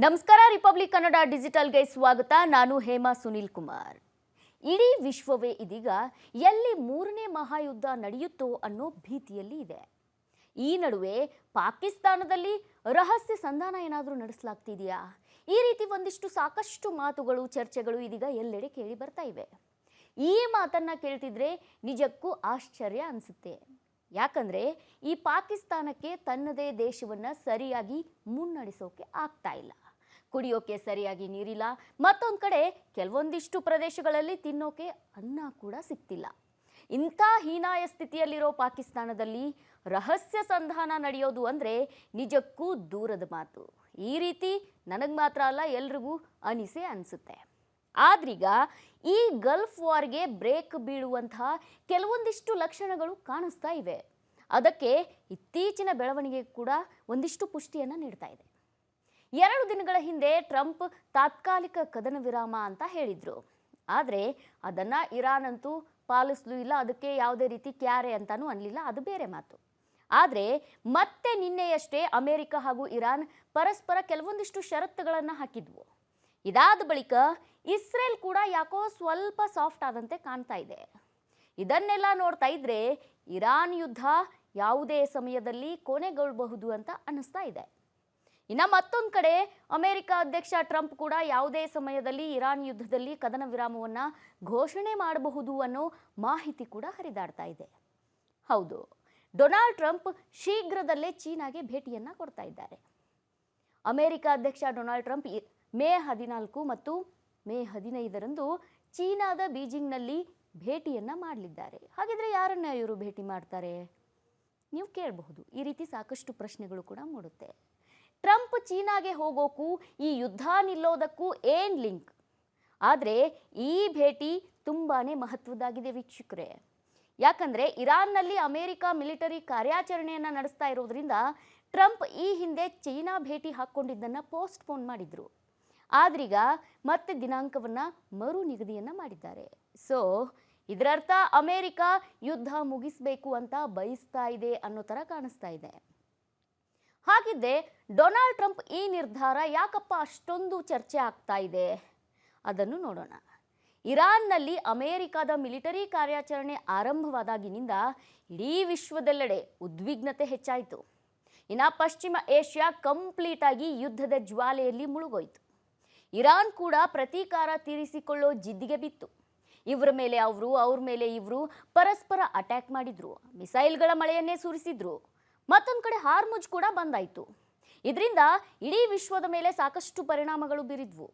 ನಮಸ್ಕಾರ. ರಿಪಬ್ಲಿಕ್ ಕನ್ನಡ ಡಿಜಿಟಲ್ಗೆ ಸ್ವಾಗತ. ನಾನು ಹೇಮಾ ಸುನಿಲ್ ಕುಮಾರ್. ಇಡೀ ವಿಶ್ವವೇ ಇದೀಗ ಎಲ್ಲಿ ಮೂರನೇ ಮಹಾಯುದ್ಧ ನಡೆಯುತ್ತೋ ಅನ್ನೋ ಭೀತಿಯಲ್ಲಿ ಇದೆ. ಈ ನಡುವೆ ಪಾಕಿಸ್ತಾನದಲ್ಲಿ ರಹಸ್ಯ ಸಂಧಾನ ಏನಾದರೂ ನಡೆಸಲಾಗ್ತಿದೆಯಾ? ಈ ರೀತಿ ಒಂದಿಷ್ಟು ಸಾಕಷ್ಟು ಮಾತುಗಳು, ಚರ್ಚೆಗಳು ಇದೀಗ ಎಲ್ಲೆಡೆ ಕೇಳಿ ಬರ್ತಾ ಇವೆ. ಈ ಮಾತನ್ನ ಕೇಳ್ತಿದ್ರೆ ನಿಜಕ್ಕೂ ಆಶ್ಚರ್ಯ ಅನಿಸುತ್ತೆ. ಯಾಕಂದ್ರೆ ಈ ಪಾಕಿಸ್ತಾನಕ್ಕೆ ತನ್ನದೇ ದೇಶವನ್ನ ಸರಿಯಾಗಿ ಮುನ್ನಡೆಸೋಕೆ ಆಗ್ತಾ ಇಲ್ಲ. ಕುಡಿಯೋಕೆ ಸರಿಯಾಗಿ ನೀರಿಲ್ಲ, ಮತ್ತೊಂದು ಕಡೆ ಕೆಲವೊಂದಿಷ್ಟು ಪ್ರದೇಶಗಳಲ್ಲಿ ತಿನ್ನೋಕೆ ಅನ್ನ ಕೂಡ ಸಿಗ್ತಿಲ್ಲ. ಇಂಥ ಹೀನಾಯ ಸ್ಥಿತಿಯಲ್ಲಿರೋ ಪಾಕಿಸ್ತಾನದಲ್ಲಿ ರಹಸ್ಯ ಸಂಧಾನ ನಡೆಯೋದು ಅಂದರೆ ನಿಜಕ್ಕೂ ದೂರದ ಮಾತು. ಈ ರೀತಿ ನನಗೆ ಮಾತ್ರ ಅಲ್ಲ, ಎಲ್ರಿಗೂ ಅನಿಸುತ್ತೆ. ಆದ್ರೀಗ ಈ ಗಲ್ಫ್ ವಾರ್ಗೆ ಬ್ರೇಕ್ ಬೀಳುವಂತಹ ಕೆಲವೊಂದಿಷ್ಟು ಲಕ್ಷಣಗಳು ಕಾಣಿಸ್ತಾ ಇವೆ. ಅದಕ್ಕೆ ಇತ್ತೀಚಿನ ಬೆಳವಣಿಗೆ ಕೂಡ ಒಂದಿಷ್ಟು ಪುಷ್ಟಿಯನ್ನು ನೀಡ್ತಾ ಇದೆ. 2 ದಿನಗಳ ಹಿಂದೆ ಟ್ರಂಪ್ ತಾತ್ಕಾಲಿಕ ಕದನ ವಿರಾಮ ಅಂತ ಹೇಳಿದ್ರು. ಆದರೆ ಅದನ್ನು ಇರಾನ್ ಅಂತೂ ಪಾಲಿಸಲೂ ಇಲ್ಲ, ಅದಕ್ಕೆ ಯಾವುದೇ ರೀತಿ ಕ್ಯಾರೆ ಅಂತಾನೂ ಅನ್ನಲಿಲ್ಲ, ಅದು ಬೇರೆ ಮಾತು. ಆದರೆ ಮತ್ತೆ ನಿನ್ನೆಯಷ್ಟೇ ಅಮೆರಿಕ ಹಾಗೂ ಇರಾನ್ ಪರಸ್ಪರ ಕೆಲವೊಂದಿಷ್ಟು ಷರತ್ತುಗಳನ್ನು ಹಾಕಿದ್ವು. ಇದಾದ ಬಳಿಕ ಇಸ್ರೇಲ್ ಕೂಡ ಯಾಕೋ ಸ್ವಲ್ಪ ಸಾಫ್ಟ್ ಆದಂತೆ ಕಾಣ್ತಾ ಇದೆ. ಇದನ್ನೆಲ್ಲ ನೋಡ್ತಾ ಇದ್ರೆ ಇರಾನ್ ಯುದ್ಧ ಯಾವುದೇ ಸಮಯದಲ್ಲಿ ಕೊನೆಗೊಳ್ಳಬಹುದು ಅಂತ ಅನ್ನಿಸ್ತಾ ಇದೆ. ಇನ್ನು ಮತ್ತೊಂದು ಕಡೆ ಅಮೆರಿಕ ಅಧ್ಯಕ್ಷ ಟ್ರಂಪ್ ಕೂಡ ಯಾವುದೇ ಸಮಯದಲ್ಲಿ ಇರಾನ್ ಯುದ್ಧದಲ್ಲಿ ಕದನ ವಿರಾಮವನ್ನು ಘೋಷಣೆ ಮಾಡಬಹುದು ಅನ್ನೋ ಮಾಹಿತಿ ಕೂಡ ಹರಿದಾಡ್ತಾ ಇದೆ. ಹೌದು, ಡೊನಾಲ್ಡ್ ಟ್ರಂಪ್ ಶೀಘ್ರದಲ್ಲೇ ಚೀನಾಗೆ ಭೇಟಿಯನ್ನು ಕೊಡ್ತಾ ಇದ್ದಾರೆ. ಅಮೆರಿಕ ಅಧ್ಯಕ್ಷ ಡೊನಾಲ್ಡ್ ಟ್ರಂಪ್ ಮೇ 14 ಮತ್ತು ಮೇ 15ರಂದು ಚೀನಾದ ಬೀಜಿಂಗ್ನಲ್ಲಿ ಭೇಟಿಯನ್ನು ಮಾಡಲಿದ್ದಾರೆ. ಹಾಗಿದ್ರೆ ಯಾರನ್ನ ಇವರು ಭೇಟಿ ಮಾಡ್ತಾರೆ ನೀವು ಕೇಳಬಹುದು. ಈ ರೀತಿ ಸಾಕಷ್ಟು ಪ್ರಶ್ನೆಗಳು ಕೂಡ ಮೂಡುತ್ತೆ. ಟ್ರಂಪ್ ಚೀನಾಗೆ ಹೋಗೋಕ್ಕೂ ಈ ಯುದ್ಧ ನಿಲ್ಲೋದಕ್ಕೂ ಏನು ಲಿಂಕ್? ಆದರೆ ಈ ಭೇಟಿ ತುಂಬಾನೇ ಮಹತ್ವದ್ದಾಗಿದೆ ವೀಕ್ಷಕರೇ. ಯಾಕಂದರೆ ಇರಾನ್ನಲ್ಲಿ ಅಮೆರಿಕ ಮಿಲಿಟರಿ ಕಾರ್ಯಾಚರಣೆಯನ್ನು ನಡೆಸ್ತಾ ಇರೋದ್ರಿಂದ ಟ್ರಂಪ್ ಈ ಹಿಂದೆ ಚೀನಾ ಭೇಟಿ ಹಾಕ್ಕೊಂಡಿದ್ದನ್ನು ಪೋಸ್ಟ್ಪೋನ್ ಮಾಡಿದ್ರು. ಆದ್ರೀಗ ಮತ್ತೆ ದಿನಾಂಕವನ್ನು ಮರು ನಿಗದಿಯನ್ನು ಮಾಡಿದ್ದಾರೆ. ಸೊ ಇದರರ್ಥ ಅಮೆರಿಕ ಯುದ್ಧ ಮುಗಿಸಬೇಕು ಅಂತ ಬಯಸ್ತಾ ಇದೆ ಅನ್ನೋ ಥರ ಕಾಣಿಸ್ತಾ ಇದೆ. ಹಾಗಿದ್ದೆ ಡೊನಾಲ್ಡ್ ಟ್ರಂಪ್ ಈ ನಿರ್ಧಾರ ಯಾಕಪ್ಪ ಅಷ್ಟೊಂದು ಚರ್ಚೆ ಆಗ್ತಾ ಇದೆ ಅದನ್ನು ನೋಡೋಣ. ಇರಾನ್ನಲ್ಲಿ ಅಮೆರಿಕದ ಮಿಲಿಟರಿ ಕಾರ್ಯಾಚರಣೆ ಆರಂಭವಾದಾಗಿನಿಂದ ಇಡೀ ವಿಶ್ವದೆಲ್ಲೆಡೆ ಉದ್ವಿಗ್ನತೆ ಹೆಚ್ಚಾಯಿತು. ಇನ್ನು ಪಶ್ಚಿಮ ಏಷ್ಯಾ ಕಂಪ್ಲೀಟ್ ಆಗಿ ಯುದ್ಧದ ಜ್ವಾಲೆಯಲ್ಲಿ ಮುಳುಗೋಯ್ತು. ಇರಾನ್ ಕೂಡ ಪ್ರತೀಕಾರ ತೀರಿಸಿಕೊಳ್ಳೋ ಜಿದ್ದಿಗೆ ಬಿತ್ತು. ಇವರ ಮೇಲೆ ಅವರು, ಅವ್ರ ಮೇಲೆ ಇವರು ಪರಸ್ಪರ ಅಟ್ಯಾಕ್ ಮಾಡಿದ್ರು, ಮಿಸೈಲ್ಗಳ ಮಳೆಯನ್ನೇ ಸುರಿಸಿದ್ರು. ಮತ್ತೊಂದು ಕಡೆ ಹಾರ್ಮುಜ್ ಕೂಡ ಬಂದಾಯಿತು. ಇದರಿಂದ ಇಡೀ ವಿಶ್ವದ ಮೇಲೆ ಸಾಕಷ್ಟು ಪರಿಣಾಮಗಳು ಬೀರಿದ್ವು.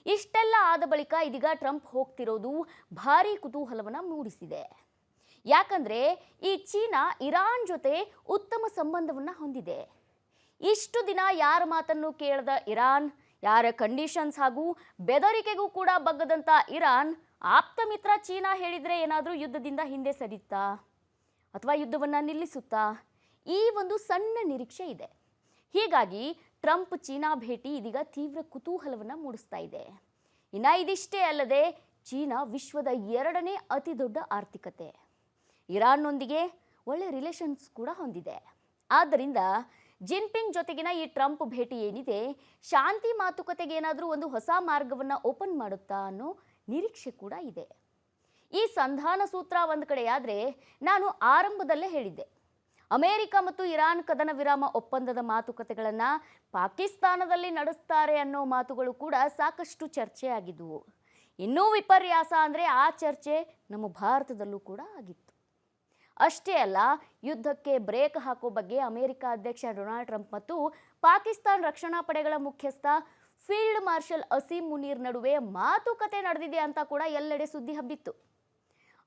ಇಷ್ಟೆಲ್ಲ ಆದ ಬಳಿಕ ಇದೀಗ ಟ್ರಂಪ್ ಹೋಗ್ತಿರೋದು ಭಾರೀ ಕುತೂಹಲವನ್ನು ಮೂಡಿಸಿದೆ. ಯಾಕಂದರೆ ಈ ಚೀನಾ ಇರಾನ್ ಜೊತೆ ಉತ್ತಮ ಸಂಬಂಧವನ್ನು ಹೊಂದಿದೆ. ಇಷ್ಟು ದಿನ ಯಾರ ಮಾತನ್ನು ಕೇಳದ ಇರಾನ್, ಯಾರ ಕಂಡೀಷನ್ಸ್ ಹಾಗೂ ಬೆದರಿಕೆಗೂ ಕೂಡ ಬಗ್ಗದಂಥ ಇರಾನ್ ಆಪ್ತ ಮಿತ್ರ ಚೀನಾ ಹೇಳಿದರೆ ಏನಾದರೂ ಯುದ್ಧದಿಂದ ಹಿಂದೆ ಸರಿಯುತ್ತಾ ಅಥವಾ ಯುದ್ಧವನ್ನು ನಿಲ್ಲಿಸುತ್ತಾ? ಈ ಒಂದು ಸಣ್ಣ ನಿರೀಕ್ಷೆ ಇದೆ. ಹೀಗಾಗಿ ಟ್ರಂಪ್ ಚೀನಾ ಭೇಟಿ ಇದೀಗ ತೀವ್ರ ಕುತೂಹಲವನ್ನು ಮೂಡಿಸ್ತಾ ಇದೆ. ಇನ್ನು ಇದಿಷ್ಟೇ ಅಲ್ಲದೆ ಚೀನಾ ವಿಶ್ವದ 2ನೇ ಅತಿ ದೊಡ್ಡ ಆರ್ಥಿಕತೆ. ಇರಾನ್ನೊಂದಿಗೆ ಒಳ್ಳೆ ರಿಲೇಷನ್ಸ್ ಕೂಡ ಹೊಂದಿದೆ. ಆದ್ದರಿಂದ ಜಿನ್ಪಿಂಗ್ ಜೊತೆಗಿನ ಈ ಟ್ರಂಪ್ ಭೇಟಿ ಏನಿದೆ, ಶಾಂತಿ ಮಾತುಕತೆಗೆ ಏನಾದರೂ ಒಂದು ಹೊಸ ಮಾರ್ಗವನ್ನು ಓಪನ್ ಮಾಡುತ್ತಾ ಅನ್ನೋ ನಿರೀಕ್ಷೆ ಕೂಡ ಇದೆ. ಈ ಸಂಧಾನ ಸೂತ್ರ ಒಂದು ಕಡೆಯಾದರೆ, ನಾನು ಆರಂಭದಲ್ಲೇ ಹೇಳಿದ್ದೆ, ಅಮೆರಿಕ ಮತ್ತು ಇರಾನ್ ಕದನ ವಿರಾಮ ಒಪ್ಪಂದದ ಮಾತುಕತೆಗಳನ್ನು ಪಾಕಿಸ್ತಾನದಲ್ಲಿ ನಡೆಸ್ತಾರೆ ಅನ್ನೋ ಮಾತುಗಳು ಕೂಡ ಸಾಕಷ್ಟು ಚರ್ಚೆಯಾಗಿದ್ದವು. ಇನ್ನೂ ವಿಪರ್ಯಾಸ ಅಂದರೆ ಆ ಚರ್ಚೆ ನಮ್ಮ ಭಾರತದಲ್ಲೂ ಕೂಡ ಆಗಿತ್ತು. ಅಷ್ಟೇ ಅಲ್ಲ, ಯುದ್ಧಕ್ಕೆ ಬ್ರೇಕ್ ಹಾಕೋ ಬಗ್ಗೆ ಅಮೆರಿಕ ಅಧ್ಯಕ್ಷ ಡೊನಾಲ್ಡ್ ಟ್ರಂಪ್ ಮತ್ತು ಪಾಕಿಸ್ತಾನ ರಕ್ಷಣಾ ಪಡೆಗಳ ಮುಖ್ಯಸ್ಥ ಫೀಲ್ಡ್ ಮಾರ್ಷಲ್ ಅಸೀಂ ಮುನೀರ್ ನಡುವೆ ಮಾತುಕತೆ ನಡೆದಿದೆ ಅಂತ ಕೂಡ ಎಲ್ಲೆಡೆ ಸುದ್ದಿ ಹಬ್ಬಿತ್ತು.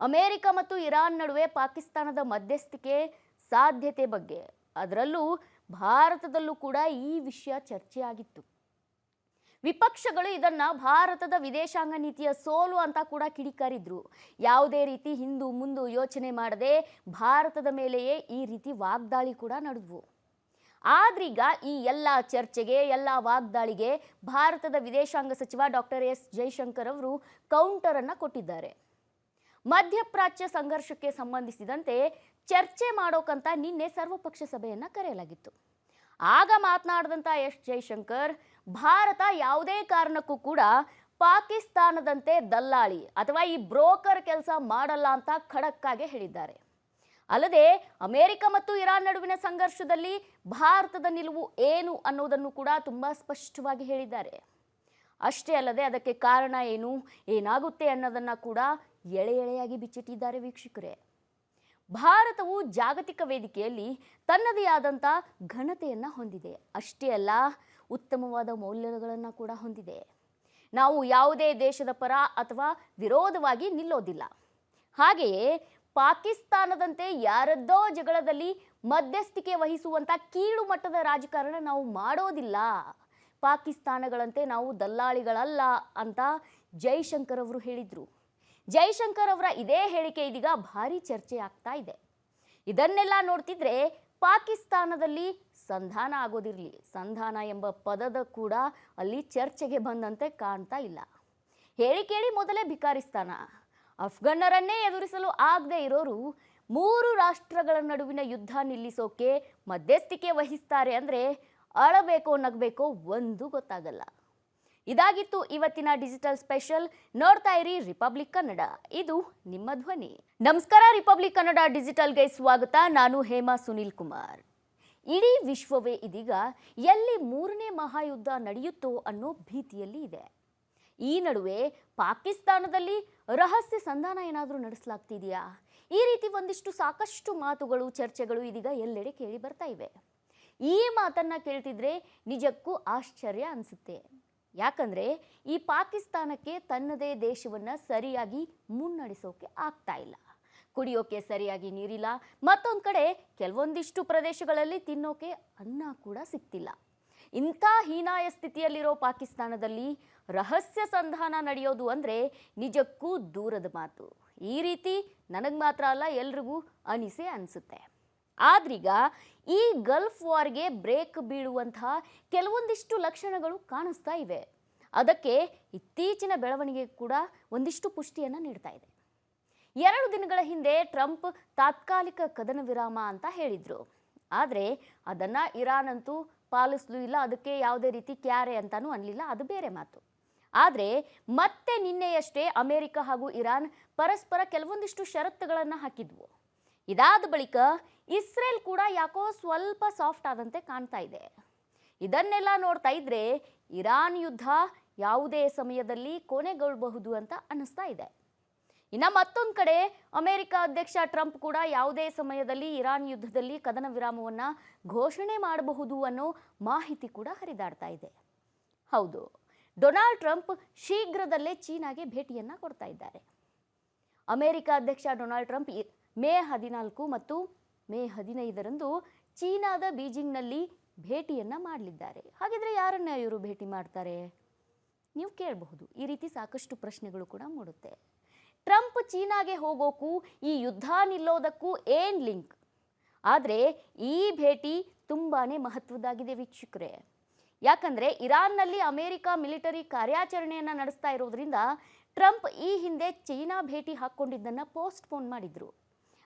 ಅಮೆರಿಕ ಮತ್ತು ಇರಾನ್ ನಡುವೆ ಪಾಕಿಸ್ತಾನದ ಮಧ್ಯಸ್ಥಿಕೆ ಸಾಧ್ಯತೆ ಬಗ್ಗೆ, ಅದರಲ್ಲೂ ಭಾರತದಲ್ಲೂ ಕೂಡ ಈ ವಿಷಯ ಚರ್ಚೆಯಾಗಿತ್ತು. ವಿಪಕ್ಷಗಳು ಇದನ್ನು ಭಾರತದ ವಿದೇಶಾಂಗ ನೀತಿಯ ಸೋಲು ಅಂತ ಕೂಡ ಕಿಡಿಕಾರಿದ್ರು. ಯಾವುದೇ ರೀತಿ ಹಿಂದು ಮುಂದು ಯೋಚನೆ ಮಾಡದೆ ಭಾರತದ ಮೇಲೆಯೇ ಈ ರೀತಿ ವಾಗ್ದಾಳಿ ಕೂಡ ನಡೆದ್ವು. ಆದ್ರೀಗ ಈ ಎಲ್ಲ ಚರ್ಚೆಗೆ, ಎಲ್ಲ ವಾಗ್ದಾಳಿಗೆ ಭಾರತದ ವಿದೇಶಾಂಗ ಸಚಿವ ಡಾಕ್ಟರ್ ಎಸ್ ಜೈಶಂಕರ್ ಅವರು ಕೌಂಟರನ್ನು ಕೊಟ್ಟಿದ್ದಾರೆ. ಮಧ್ಯಪ್ರಾಚ್ಯ ಸಂಘರ್ಷಕ್ಕೆ ಸಂಬಂಧಿಸಿದಂತೆ ಚರ್ಚೆ ಮಾಡೋಕಂತ ನಿನ್ನೆ ಸರ್ವಪಕ್ಷ ಸಭೆಯನ್ನು ಕರೆಯಲಾಗಿತ್ತು. ಆಗ ಮಾತನಾಡಿದಂಥ ಎಸ್ ಜೈಶಂಕರ್, ಭಾರತ ಯಾವುದೇ ಕಾರಣಕ್ಕೂ ಕೂಡ ಪಾಕಿಸ್ತಾನದಂತೆ ದಲ್ಲಾಳಿ ಅಥವಾ ಈ ಬ್ರೋಕರ್ ಕೆಲಸ ಮಾಡಲ್ಲ ಅಂತ ಖಡಕ್ಕಾಗಿ ಹೇಳಿದ್ದಾರೆ. ಅಲ್ಲದೆ ಅಮೆರಿಕ ಮತ್ತು ಇರಾನ್ ನಡುವಿನ ಸಂಘರ್ಷದಲ್ಲಿ ಭಾರತದ ನಿಲುವು ಏನು ಅನ್ನೋದನ್ನು ಕೂಡ ತುಂಬಾ ಸ್ಪಷ್ಟವಾಗಿ ಹೇಳಿದ್ದಾರೆ. ಅಷ್ಟೇ ಅಲ್ಲದೆ ಅದಕ್ಕೆ ಕಾರಣ ಏನು, ಏನಾಗುತ್ತೆ ಅನ್ನೋದನ್ನ ಕೂಡ ಎಳೆ ಎಳೆಯಾಗಿ ಬಿಚ್ಚಿಟ್ಟಿದ್ದಾರೆ ವೀಕ್ಷಕರೇ. ಭಾರತವು ಜಾಗತಿಕ ವೇದಿಕೆಯಲ್ಲಿ ತನ್ನದೇ ಆದಂಥ ಘನತೆಯನ್ನು ಹೊಂದಿದೆ. ಅಷ್ಟೇ ಅಲ್ಲ, ಉತ್ತಮವಾದ ಮೌಲ್ಯಗಳನ್ನು ಕೂಡ ಹೊಂದಿದೆ. ನಾವು ಯಾವುದೇ ದೇಶದ ಪರ ಅಥವಾ ವಿರೋಧವಾಗಿ ನಿಲ್ಲೋದಿಲ್ಲ. ಹಾಗೆಯೇ ಪಾಕಿಸ್ತಾನದಂತೆ ಯಾರದ್ದೋ ಜಗಳದಲ್ಲಿ ಮಧ್ಯಸ್ಥಿಕೆ ವಹಿಸುವಂಥ ಕೀಳು ಮಟ್ಟದ ರಾಜಕಾರಣ ನಾವು ಮಾಡೋದಿಲ್ಲ. ಪಾಕಿಸ್ತಾನಗಳಂತೆ ನಾವು ದಲ್ಲಾಳಿಗಳಲ್ಲ ಅಂತ ಜೈಶಂಕರ್ ಅವರು ಹೇಳಿದರು. ಜೈಶಂಕರ್ ಅವರ ಇದೇ ಹೇಳಿಕೆ ಇದೀಗ ಭಾರಿ ಚರ್ಚೆ ಆಗ್ತಾ ಇದೆ. ಇದನ್ನೆಲ್ಲ ನೋಡ್ತಿದ್ರೆ ಪಾಕಿಸ್ತಾನದಲ್ಲಿ ಸಂಧಾನ ಆಗೋದಿರಲಿ, ಸಂಧಾನ ಎಂಬ ಪದದ ಕೂಡ ಅಲ್ಲಿ ಚರ್ಚೆಗೆ ಬಂದಂತೆ ಕಾಣ್ತಾ ಇಲ್ಲ. ಹೇಳಿ ಕೇಳಿ ಮೊದಲೇ ಭಿಕಾರಿಸ್ತಾನ, ಅಫ್ಘನ್ನರನ್ನೇ ಎದುರಿಸಲು ಆಗದೆ ಇರೋರು 3 ರಾಷ್ಟ್ರಗಳ ನಡುವಿನ ಯುದ್ಧ ನಿಲ್ಲಿಸೋಕೆ ಮಧ್ಯಸ್ಥಿಕೆ ವಹಿಸ್ತಾರೆ ಅಂದರೆ ಅಳಬೇಕೋ ನಗಬೇಕೋ ಒಂದು ಗೊತ್ತಾಗಲ್ಲ. ಇದಾಗಿತ್ತು ಇವತ್ತಿನ ಡಿಜಿಟಲ್ ಸ್ಪೆಷಲ್. ನೋಡ್ತಾ ಇರಿ ರಿಪಬ್ಲಿಕ್ ಕನ್ನಡ, ಇದು ನಿಮ್ಮ ಧ್ವನಿ. ನಮಸ್ಕಾರ, ರಿಪಬ್ಲಿಕ್ ಕನ್ನಡ ಡಿಜಿಟಲ್ಗೆ ಸ್ವಾಗತ. ನಾನು ಹೇಮಾ ಸುನೀಲ್ ಕುಮಾರ್. ಇಡೀ ವಿಶ್ವವೇ ಇದೀಗ ಎಲ್ಲಿ 3ನೇ ಮಹಾಯುದ್ಧ ನಡೆಯುತ್ತೋ ಅನ್ನೋ ಭೀತಿಯಲ್ಲಿ ಇದೆ. ಈ ನಡುವೆ ಪಾಕಿಸ್ತಾನದಲ್ಲಿ ರಹಸ್ಯ ಸಂಧಾನ ಏನಾದರೂ ನಡೆಸಲಾಗ್ತಿದೆಯಾ? ಈ ರೀತಿ ಒಂದಿಷ್ಟು ಸಾಕಷ್ಟು ಮಾತುಗಳು, ಚರ್ಚೆಗಳು ಇದೀಗ ಎಲ್ಲೆಡೆ ಕೇಳಿ ಬರ್ತಾ ಇವೆ. ಈ ಮಾತನ್ನ ಕೇಳ್ತಿದ್ರೆ ನಿಜಕ್ಕೂ ಆಶ್ಚರ್ಯ ಅನಿಸುತ್ತೆ. ಯಾಕಂದ್ರೆ ಈ ಪಾಕಿಸ್ತಾನಕ್ಕೆ ತನ್ನದೇ ದೇಶವನ್ನ ಸರಿಯಾಗಿ ಮುನ್ನಡೆಸೋಕೆ ಆಗ್ತಾ ಇಲ್ಲ. ಕುಡಿಯೋಕೆ ಸರಿಯಾಗಿ ನೀರಿಲ್ಲ, ಮತ್ತೊಂದು ಕಡೆ ಕೆಲವೊಂದಿಷ್ಟು ಪ್ರದೇಶಗಳಲ್ಲಿ ತಿನ್ನೋಕೆ ಅನ್ನ ಕೂಡ ಸಿಗ್ತಿಲ್ಲ. ಇಂಥ ಹೀನಾಯ ಸ್ಥಿತಿಯಲ್ಲಿರೋ ಪಾಕಿಸ್ತಾನದಲ್ಲಿ ರಹಸ್ಯ ಸಂಧಾನ ನಡೆಯೋದು ಅಂದರೆ ನಿಜಕ್ಕೂ ದೂರದ ಮಾತು. ಈ ರೀತಿ ನನಗೆ ಮಾತ್ರ ಅಲ್ಲ, ಎಲ್ರಿಗೂ ಅನಿಸುತ್ತೆ. ಆದ್ರೀಗ ಈ ಗಲ್ಫ್ ವಾರ್ಗೆ ಬ್ರೇಕ್ ಬೀಳುವಂತಹ ಕೆಲವೊಂದಿಷ್ಟು ಲಕ್ಷಣಗಳು ಕಾಣಿಸ್ತಾ ಇವೆ. ಅದಕ್ಕೆ ಇತ್ತೀಚಿನ ಬೆಳವಣಿಗೆ ಕೂಡ ಒಂದಿಷ್ಟು ಪುಷ್ಟಿಯನ್ನು ನೀಡ್ತಾ ಇದೆ. 2 ದಿನಗಳ ಹಿಂದೆ ಟ್ರಂಪ್ ತಾತ್ಕಾಲಿಕ ಕದನ ವಿರಾಮ ಅಂತ ಹೇಳಿದ್ರು. ಆದರೆ ಅದನ್ನು ಇರಾನ್ ಅಂತೂ ಪಾಲಿಸಲೂ ಇಲ್ಲ, ಅದಕ್ಕೆ ಯಾವುದೇ ರೀತಿ ಕ್ಯಾರೆ ಅಂತಾನೂ ಅನ್ನಲಿಲ್ಲ, ಅದು ಬೇರೆ ಮಾತು. ಆದರೆ ಮತ್ತೆ ನಿನ್ನೆಯಷ್ಟೇ ಅಮೆರಿಕ ಹಾಗೂ ಇರಾನ್ ಪರಸ್ಪರ ಕೆಲವೊಂದಿಷ್ಟು ಷರತ್ತುಗಳನ್ನು ಹಾಕಿದ್ವು. ಇದಾದ ಬಳಿಕ ಇಸ್ರೇಲ್ ಕೂಡ ಯಾಕೋ ಸ್ವಲ್ಪ ಸಾಫ್ಟ್ ಆದಂತೆ ಕಾಣ್ತಾ ಇದೆ. ಇದನ್ನೆಲ್ಲ ನೋಡ್ತಾ ಇದ್ರೆ ಇರಾನ್ ಯುದ್ಧ ಯಾವುದೇ ಸಮಯದಲ್ಲಿ ಕೊನೆಗೊಳ್ಳಬಹುದು ಅಂತ ಅನ್ನಿಸ್ತಾ ಇದೆ. ಇನ್ನು ಮತ್ತೊಂದು ಕಡೆ ಅಮೆರಿಕ ಅಧ್ಯಕ್ಷ ಟ್ರಂಪ್ ಕೂಡ ಯಾವುದೇ ಸಮಯದಲ್ಲಿ ಇರಾನ್ ಯುದ್ಧದಲ್ಲಿ ಕದನ ವಿರಾಮವನ್ನು ಘೋಷಣೆ ಮಾಡಬಹುದು ಅನ್ನೋ ಮಾಹಿತಿ ಕೂಡ ಹರಿದಾಡ್ತಾ ಇದೆ. ಹೌದು, ಡೊನಾಲ್ಡ್ ಟ್ರಂಪ್ ಶೀಘ್ರದಲ್ಲೇ ಚೀನಾಗೆ ಭೇಟಿಯನ್ನು ಕೊಡ್ತಾ ಇದ್ದಾರೆ. ಅಮೆರಿಕ ಅಧ್ಯಕ್ಷ ಡೊನಾಲ್ಡ್ ಟ್ರಂಪ್ ಮೇ 14 ಮತ್ತು ಮೇ 15ರಂದು ಚೀನಾದ ಬೀಜಿಂಗ್ನಲ್ಲಿ ಭೇಟಿಯನ್ನು ಮಾಡಲಿದ್ದಾರೆ. ಹಾಗಿದ್ರೆ ಯಾರನ್ನ ಇವರು ಭೇಟಿ ಮಾಡ್ತಾರೆ ನೀವು ಕೇಳಬಹುದು. ಈ ರೀತಿ ಸಾಕಷ್ಟು ಪ್ರಶ್ನೆಗಳು ಕೂಡ ಮೂಡುತ್ತೆ. ಟ್ರಂಪ್ ಚೀನಾಗೆ ಹೋಗೋಕ್ಕೂ ಈ ಯುದ್ಧ ನಿಲ್ಲೋದಕ್ಕೂ ಏನು ಲಿಂಕ್? ಆದರೆ ಈ ಭೇಟಿ ತುಂಬಾನೇ ಮಹತ್ವದ್ದಾಗಿದೆ ವೀಕ್ಷಕರೇ. ಯಾಕಂದರೆ ಇರಾನ್ನಲ್ಲಿ ಅಮೆರಿಕ ಮಿಲಿಟರಿ ಕಾರ್ಯಾಚರಣೆಯನ್ನು ನಡೆಸ್ತಾ ಇರೋದ್ರಿಂದ ಟ್ರಂಪ್ ಈ ಹಿಂದೆ ಚೀನಾ ಭೇಟಿ ಹಾಕ್ಕೊಂಡಿದ್ದನ್ನು ಪೋಸ್ಟ್ಪೋನ್ ಮಾಡಿದ್ರು.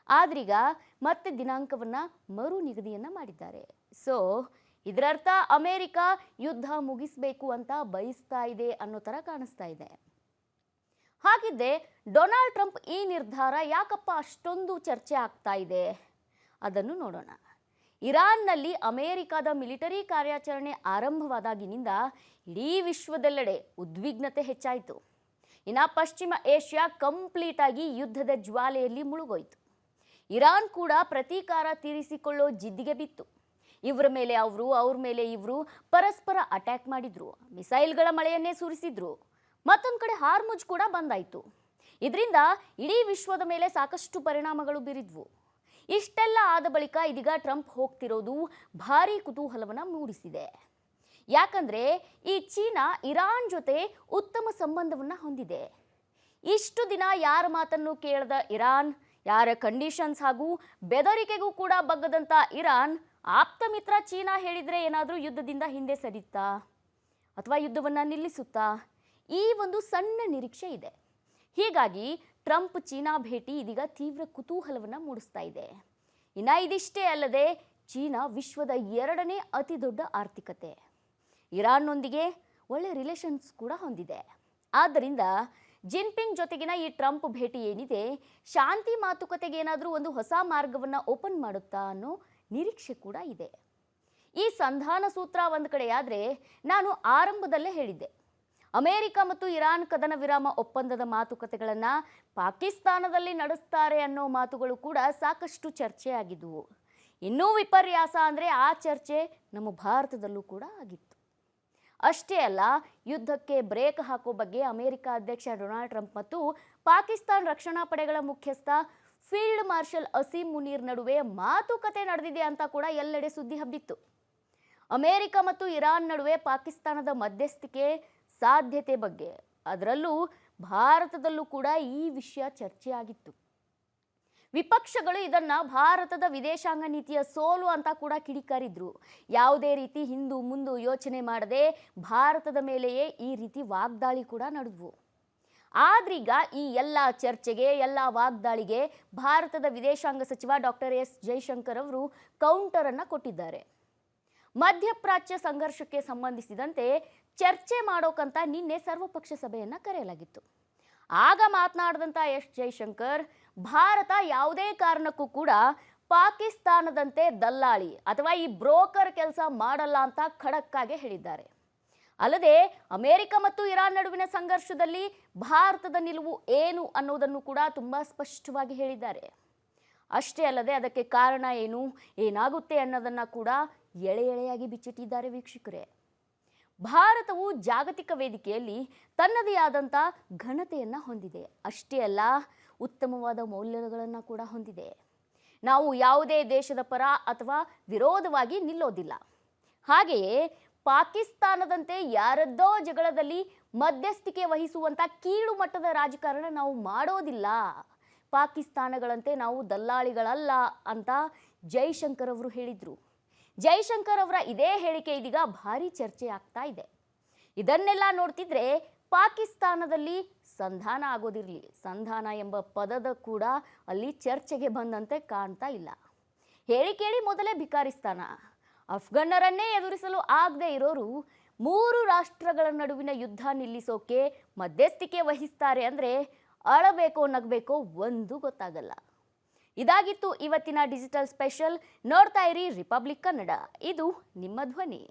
ಆದ್ರೀಗ ಮತ್ತೆ ದಿನಾಂಕವನ್ನು ಮರು ನಿಗದಿಯನ್ನು ಮಾಡಿದ್ದಾರೆ. ಸೊ ಇದರರ್ಥ ಅಮೆರಿಕ ಯುದ್ಧ ಮುಗಿಸಬೇಕು ಅಂತ ಬಯಸ್ತಾ ಇದೆ ಅನ್ನೋ ಥರ ಕಾಣಿಸ್ತಾ ಇದೆ. ಹಾಗಿದ್ದೆ ಡೊನಾಲ್ಡ್ ಟ್ರಂಪ್ ಈ ನಿರ್ಧಾರ ಯಾಕಪ್ಪ ಅಷ್ಟೊಂದು ಚರ್ಚೆ ಆಗ್ತಾ ಇದೆ ಅದನ್ನು ನೋಡೋಣ. ಇರಾನ್ನಲ್ಲಿ ಅಮೆರಿಕದ ಮಿಲಿಟರಿ ಕಾರ್ಯಾಚರಣೆ ಆರಂಭವಾದಾಗಿನಿಂದ ಇಡೀ ವಿಶ್ವದೆಲ್ಲೆಡೆ ಉದ್ವಿಗ್ನತೆ ಹೆಚ್ಚಾಯಿತು. ಇನ್ನು ಪಶ್ಚಿಮ ಏಷ್ಯಾ ಕಂಪ್ಲೀಟ್ ಆಗಿ ಯುದ್ಧದ ಜ್ವಾಲೆಯಲ್ಲಿ ಮುಳುಗೋಯ್ತು. ಇರಾನ್ ಕೂಡ ಪ್ರತೀಕಾರ ತೀರಿಸಿಕೊಳ್ಳೋ ಜಿದ್ದಿಗೆ ಬಿತ್ತು. ಇವರ ಮೇಲೆ ಅವರು, ಅವ್ರ ಮೇಲೆ ಇವರು ಪರಸ್ಪರ ಅಟ್ಯಾಕ್ ಮಾಡಿದ್ರು, ಮಿಸೈಲ್ಗಳ ಮಳೆಯನ್ನೇ ಸುರಿಸಿದ್ರು. ಮತ್ತೊಂದು ಕಡೆ ಹಾರ್ಮುಜ್ ಕೂಡ ಬಂದಾಯಿತು. ಇದರಿಂದ ಇಡೀ ವಿಶ್ವದ ಮೇಲೆ ಸಾಕಷ್ಟು ಪರಿಣಾಮಗಳು ಬೀರಿದ್ವು. ಇಷ್ಟೆಲ್ಲ ಆದ ಬಳಿಕ ಇದೀಗ ಟ್ರಂಪ್ ಹೋಗ್ತಿರೋದು ಭಾರಿ ಕುತೂಹಲವನ್ನು ಮೂಡಿಸಿದೆ. ಯಾಕಂದರೆ ಈ ಚೀನಾ ಇರಾನ್ ಜೊತೆ ಉತ್ತಮ ಸಂಬಂಧವನ್ನು ಹೊಂದಿದೆ. ಇಷ್ಟು ದಿನ ಯಾರ ಮಾತನ್ನು ಕೇಳದ ಇರಾನ್, ಯಾರ ಕಂಡೀಷನ್ಸ್ ಹಾಗೂ ಬೆದರಿಕೆಗೂ ಕೂಡ ಬಗ್ಗದಂಥ ಇರಾನ್ ಆಪ್ತ ಮಿತ್ರ ಚೀನಾ ಹೇಳಿದರೆ ಏನಾದರೂ ಯುದ್ಧದಿಂದ ಹಿಂದೆ ಸರಿಯುತ್ತಾ ಅಥವಾ ಯುದ್ಧವನ್ನು ನಿಲ್ಲಿಸುತ್ತಾ? ಈ ಒಂದು ಸಣ್ಣ ನಿರೀಕ್ಷೆ ಇದೆ. ಹೀಗಾಗಿ ಟ್ರಂಪ್ ಚೀನಾ ಭೇಟಿ ಇದೀಗ ತೀವ್ರ ಕುತೂಹಲವನ್ನು ಮೂಡಿಸ್ತಾ ಇದೆ. ಇನ್ನು ಇದಿಷ್ಟೇ ಅಲ್ಲದೆ ಚೀನಾ ವಿಶ್ವದ 2ನೇ ಅತಿ ದೊಡ್ಡ ಆರ್ಥಿಕತೆ. ಇರಾನ್ನೊಂದಿಗೆ ಒಳ್ಳೆ ರಿಲೇಷನ್ಸ್ ಕೂಡ ಹೊಂದಿದೆ. ಆದ್ದರಿಂದ ಜಿನ್ಪಿಂಗ್ ಜೊತೆಗಿನ ಈ ಟ್ರಂಪ್ ಭೇಟಿ ಏನಿದೆ, ಶಾಂತಿ ಮಾತುಕತೆಗೆ ಏನಾದರೂ ಒಂದು ಹೊಸ ಮಾರ್ಗವನ್ನು ಓಪನ್ ಮಾಡುತ್ತಾ ಅನ್ನೋ ನಿರೀಕ್ಷೆ ಕೂಡ ಇದೆ. ಈ ಸಂಧಾನ ಸೂತ್ರ ಒಂದು ಕಡೆಯಾದರೆ, ನಾನು ಆರಂಭದಲ್ಲೇ ಹೇಳಿದ್ದೆ, ಅಮೆರಿಕ ಮತ್ತು ಇರಾನ್ ಕದನ ವಿರಾಮ ಒಪ್ಪಂದದ ಮಾತುಕತೆಗಳನ್ನು ಪಾಕಿಸ್ತಾನದಲ್ಲಿ ನಡೆಸ್ತಾರೆ ಅನ್ನೋ ಮಾತುಗಳು ಕೂಡ ಸಾಕಷ್ಟು ಚರ್ಚೆಯಾಗಿದ್ದವು. ಇನ್ನೂ ವಿಪರ್ಯಾಸ ಅಂದರೆ ಆ ಚರ್ಚೆ ನಮ್ಮ ಭಾರತದಲ್ಲೂ ಕೂಡ ಆಗಿತ್ತು. ಅಷ್ಟೇ ಅಲ್ಲ, ಯುದ್ಧಕ್ಕೆ ಬ್ರೇಕ್ ಹಾಕೋ ಬಗ್ಗೆ ಅಮೆರಿಕ ಅಧ್ಯಕ್ಷ ಡೊನಾಲ್ಡ್ ಟ್ರಂಪ್ ಮತ್ತು ಪಾಕಿಸ್ತಾನ ರಕ್ಷಣಾ ಪಡೆಗಳ ಮುಖ್ಯಸ್ಥ ಫೀಲ್ಡ್ ಮಾರ್ಷಲ್ ಅಸೀಂ ಮುನೀರ್ ನಡುವೆ ಮಾತುಕತೆ ನಡೆದಿದೆ ಅಂತ ಕೂಡ ಎಲ್ಲೆಡೆ ಸುದ್ದಿ ಹಬ್ಬಿತ್ತು. ಅಮೆರಿಕ ಮತ್ತು ಇರಾನ್ ನಡುವೆ ಪಾಕಿಸ್ತಾನದ ಮಧ್ಯಸ್ಥಿಕೆ ಸಾಧ್ಯತೆ ಬಗ್ಗೆ, ಅದರಲ್ಲೂ ಭಾರತದಲ್ಲೂ ಕೂಡ ಈ ವಿಷಯ ಚರ್ಚೆಯಾಗಿತ್ತು. ವಿಪಕ್ಷಗಳು ಇದನ್ನ ಭಾರತದ ವಿದೇಶಾಂಗ ನೀತಿಯ ಸೋಲು ಅಂತ ಕೂಡ ಕಿಡಿಕಾರಿದ್ರು. ಯಾವುದೇ ರೀತಿ ಹಿಂದು ಮುಂದು ಯೋಚನೆ ಮಾಡದೆ ಭಾರತದ ಮೇಲೆಯೇ ಈ ರೀತಿ ವಾಗ್ದಾಳಿ ಕೂಡ ನಡೆದ್ವು. ಆದ್ರೀಗ ಈ ಎಲ್ಲ ಚರ್ಚೆಗೆ, ಎಲ್ಲ ವಾಗ್ದಾಳಿಗೆ ಭಾರತದ ವಿದೇಶಾಂಗ ಸಚಿವ ಡಾಕ್ಟರ್ ಎಸ್ ಜೈಶಂಕರ್ ಅವರು ಕೌಂಟರ್ ಅನ್ನ ಕೊಟ್ಟಿದ್ದಾರೆ. ಮಧ್ಯಪ್ರಾಚ್ಯ ಸಂಘರ್ಷಕ್ಕೆ ಸಂಬಂಧಿಸಿದಂತೆ ಚರ್ಚೆ ಮಾಡೋಕಂತ ನಿನ್ನೆ ಸರ್ವಪಕ್ಷ ಸಭೆಯನ್ನ ಕರೆಯಲಾಗಿತ್ತು. ಆಗ ಮಾತನಾಡಿದಂಥ ಎಸ್ ಜೈಶಂಕರ್, ಭಾರತ ಯಾವುದೇ ಕಾರಣಕ್ಕೂ ಕೂಡ ಪಾಕಿಸ್ತಾನದಂತೆ ದಲ್ಲಾಳಿ ಅಥವಾ ಈ ಬ್ರೋಕರ್ ಕೆಲಸ ಮಾಡಲ್ಲ ಅಂತ ಖಡಕ್ಕಾಗಿ ಹೇಳಿದ್ದಾರೆ. ಅಲ್ಲದೆ ಅಮೆರಿಕ ಮತ್ತು ಇರಾನ್ ನಡುವಿನ ಸಂಘರ್ಷದಲ್ಲಿ ಭಾರತದ ನಿಲುವು ಏನು ಅನ್ನೋದನ್ನು ಕೂಡ ತುಂಬ ಸ್ಪಷ್ಟವಾಗಿ ಹೇಳಿದ್ದಾರೆ. ಅಷ್ಟೇ ಅಲ್ಲದೆ ಅದಕ್ಕೆ ಕಾರಣ ಏನು, ಏನಾಗುತ್ತೆ ಅನ್ನೋದನ್ನು ಕೂಡ ಎಳೆಯಾಗಿ ಬಿಚ್ಚಿಟ್ಟಿದ್ದಾರೆ. ವೀಕ್ಷಕರೇ, ಭಾರತವು ಜಾಗತಿಕ ವೇದಿಕೆಯಲ್ಲಿ ತನ್ನದೇ ಆದಂಥ ಘನತೆಯನ್ನು ಹೊಂದಿದೆ. ಅಷ್ಟೇ ಅಲ್ಲ, ಉತ್ತಮವಾದ ಮೌಲ್ಯಗಳನ್ನು ಕೂಡ ಹೊಂದಿದೆ. ನಾವು ಯಾವುದೇ ದೇಶದ ಪರ ಅಥವಾ ವಿರೋಧವಾಗಿ ನಿಲ್ಲೋದಿಲ್ಲ. ಹಾಗೆಯೇ ಪಾಕಿಸ್ತಾನದಂತೆ ಯಾರದ್ದೋ ಜಗಳದಲ್ಲಿ ಮಧ್ಯಸ್ಥಿಕೆ ವಹಿಸುವಂಥ ಕೀಳು ಮಟ್ಟದ ರಾಜಕಾರಣ ನಾವು ಮಾಡೋದಿಲ್ಲ. ಪಾಕಿಸ್ತಾನಗಳಂತೆ ನಾವು ದಲ್ಲಾಳಿಗಳಲ್ಲ ಅಂತ ಜೈಶಂಕರ್ ಅವರು ಹೇಳಿದರು. ಜೈಶಂಕರ್ ಅವರ ಇದೇ ಹೇಳಿಕೆ ಇದೀಗ ಭಾರಿ ಚರ್ಚೆ ಆಗ್ತಾ ಇದೆ. ಇದನ್ನೆಲ್ಲ ನೋಡ್ತಿದ್ರೆ ಪಾಕಿಸ್ತಾನದಲ್ಲಿ ಸಂಧಾನ ಆಗೋದಿರಲಿ, ಸಂಧಾನ ಎಂಬ ಪದದ ಕೂಡ ಅಲ್ಲಿ ಚರ್ಚೆಗೆ ಬಂದಂತೆ ಕಾಣ್ತಾ ಇಲ್ಲ. ಹೇಳಿ ಮೊದಲೇ ಭಿಕಾರಿಸ್ತಾನ, ಅಫ್ಘನ್ನರನ್ನೇ ಎದುರಿಸಲು ಆಗದೆ ಇರೋರು 3 ರಾಷ್ಟ್ರಗಳ ನಡುವಿನ ಯುದ್ಧ ನಿಲ್ಲಿಸೋಕೆ ಮಧ್ಯಸ್ಥಿಕೆ ವಹಿಸ್ತಾರೆ ಅಂದರೆ ಅಳಬೇಕೋ ನಗಬೇಕೋ ಒಂದು ಗೊತ್ತಾಗಲ್ಲ. ಇದಾಗಿತ್ತು ಇವತ್ತಿನ ಡಿಜಿಟಲ್ ಸ್ಪೆಷಲ್. ನೋಡ್ತಾ ಇರಿ ರಿಪಬ್ಲಿಕ್ ಕನ್ನಡ, ಇದು ನಿಮ್ಮ ಧ್ವನಿ.